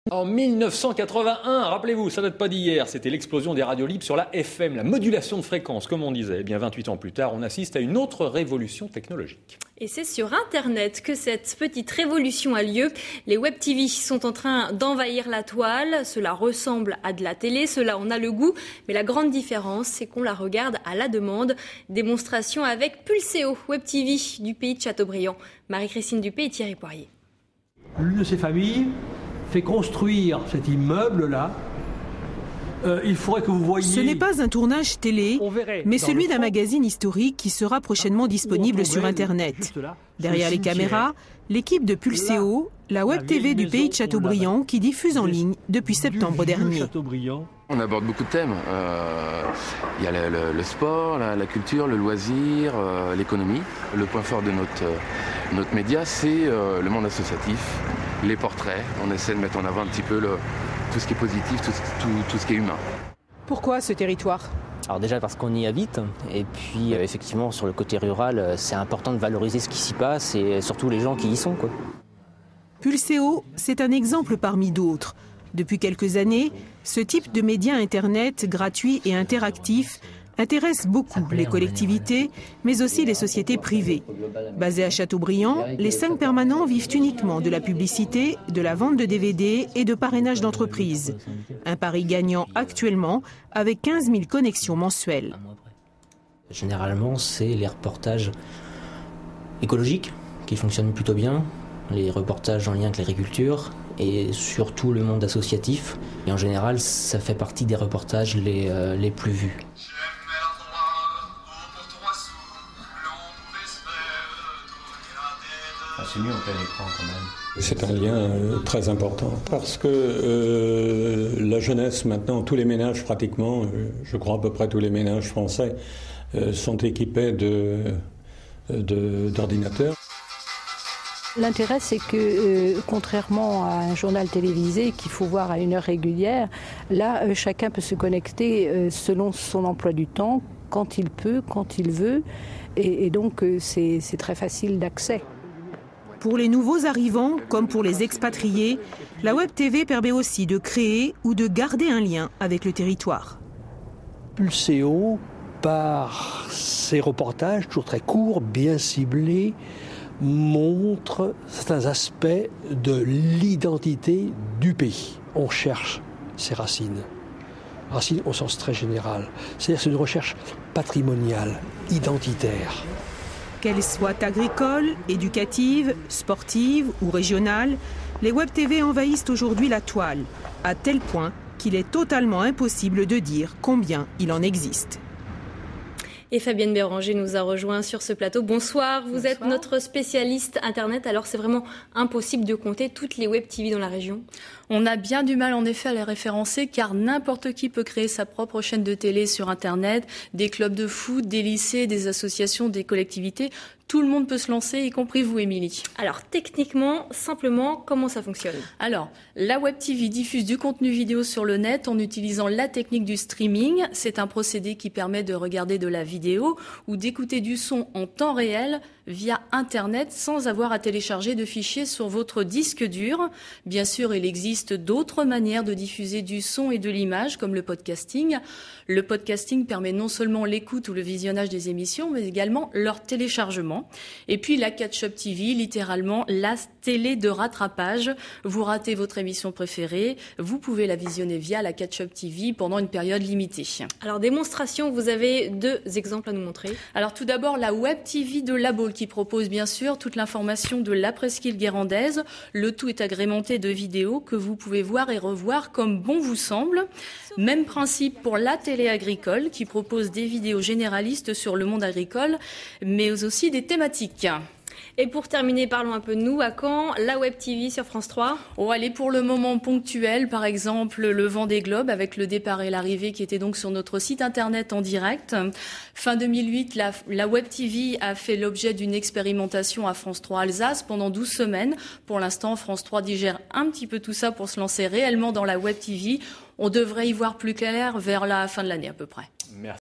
En 1981, rappelez-vous, ça date pas d'hier, c'était l'explosion des radios libres sur la FM, la modulation de fréquence, comme on disait. Eh bien, 28 ans plus tard, on assiste à une autre révolution technologique. Et c'est sur Internet que cette petite révolution a lieu. Les web TV sont en train d'envahir la toile. Cela ressemble à de la télé, cela en a le goût. Mais la grande différence, c'est qu'on la regarde à la demande. Démonstration avec Pulseo, web TV du pays de Châteaubriand. Marie-Christine Dupé et Thierry Poirier. L'une de ces familles fait construire cet immeuble-là. Il faudrait que vous voyiez... Ce n'est pas un tournage télé, mais celui d'un magazine historique qui sera prochainement disponible sur Internet. Derrière les caméras, l'équipe de Pulseo, la web TV du pays de Châteaubriand qui diffuse en ligne depuis septembre dernier. On aborde beaucoup de thèmes. Il y a le sport, la culture, le loisir, l'économie. Le point fort de notre média, c'est le monde associatif, les portraits. On essaie de mettre en avant un petit peu tout ce qui est positif, tout ce qui est humain. Pourquoi ce territoire ? Alors déjà parce qu'on y habite, et puis effectivement sur le côté rural, c'est important de valoriser ce qui s'y passe et surtout les gens qui y sont, quoi. Pulseo, c'est un exemple parmi d'autres. Depuis quelques années, ce type de média Internet gratuit et interactif intéresse beaucoup les collectivités, mais aussi les sociétés privées. Basés à Châteaubriand, les 5 permanents vivent uniquement de la publicité, de la vente de DVD et de parrainage d'entreprises. Un pari gagnant actuellement avec 15 000 connexions mensuelles. Généralement, c'est les reportages écologiques qui fonctionnent plutôt bien, les reportages en lien avec l'agriculture et surtout le monde associatif. Et en général, ça fait partie des reportages les plus vus. C'est mieux en plein écran quand même. C'est un lien très important parce que la jeunesse maintenant, tous les ménages pratiquement, je crois à peu près tous les ménages français, sont équipés d'ordinateurs. L'intérêt, c'est que, contrairement à un journal télévisé qu'il faut voir à une heure régulière, là, chacun peut se connecter selon son emploi du temps, quand il peut, quand il veut, et donc c'est très facile d'accès. Pour les nouveaux arrivants, comme pour les expatriés, la Web TV permet aussi de créer ou de garder un lien avec le territoire. Pulseo, par ses reportages, toujours très courts, bien ciblés, montre certains aspects de l'identité du pays. On cherche ses racines. Racines au sens très général. C'est-à-dire que c'est une recherche patrimoniale, identitaire. Qu'elles soient agricoles, éducatives, sportives ou régionales, les web TV envahissent aujourd'hui la toile, à tel point qu'il est totalement impossible de dire combien il en existe. Et Fabienne Béranger nous a rejoint sur ce plateau. Bonsoir, vous êtes notre spécialiste Internet. Alors c'est vraiment impossible de compter toutes les web TV dans la région ? On a bien du mal en effet à les référencer car n'importe qui peut créer sa propre chaîne de télé sur Internet, des clubs de foot, des lycées, des associations, des collectivités. Tout le monde peut se lancer, y compris vous, Émilie. Alors, techniquement, simplement, comment ça fonctionne ? Alors, la Web TV diffuse du contenu vidéo sur le net en utilisant la technique du streaming. C'est un procédé qui permet de regarder de la vidéo ou d'écouter du son en temps réel via Internet sans avoir à télécharger de fichiers sur votre disque dur. Bien sûr, il existe d'autres manières de diffuser du son et de l'image, comme le podcasting. Le podcasting permet non seulement l'écoute ou le visionnage des émissions, mais également leur téléchargement. Et puis la Catch-up TV, littéralement la télé de rattrapage. Vous ratez votre émission préférée, vous pouvez la visionner via la Catch-up TV pendant une période limitée. Alors démonstration, vous avez 2 exemples à nous montrer. Alors tout d'abord la Web TV de La Baule qui propose bien sûr toute l'information de la presqu'île guérandaise. Le tout est agrémenté de vidéos que vous pouvez voir et revoir comme bon vous semble. Même principe pour la télé agricole qui propose des vidéos généralistes sur le monde agricole, mais aussi des thématiques. Et pour terminer, parlons un peu de nous. À quand la Web TV sur France 3 ? Oh, elle est pour le moment ponctuelle. Par exemple, le Vendée Globe avec le départ et l'arrivée qui était donc sur notre site internet en direct. Fin 2008, la Web TV a fait l'objet d'une expérimentation à France 3 Alsace pendant 12 semaines. Pour l'instant, France 3 digère un petit peu tout ça pour se lancer réellement dans la Web TV. On devrait y voir plus clair vers la fin de l'année à peu près. Merci.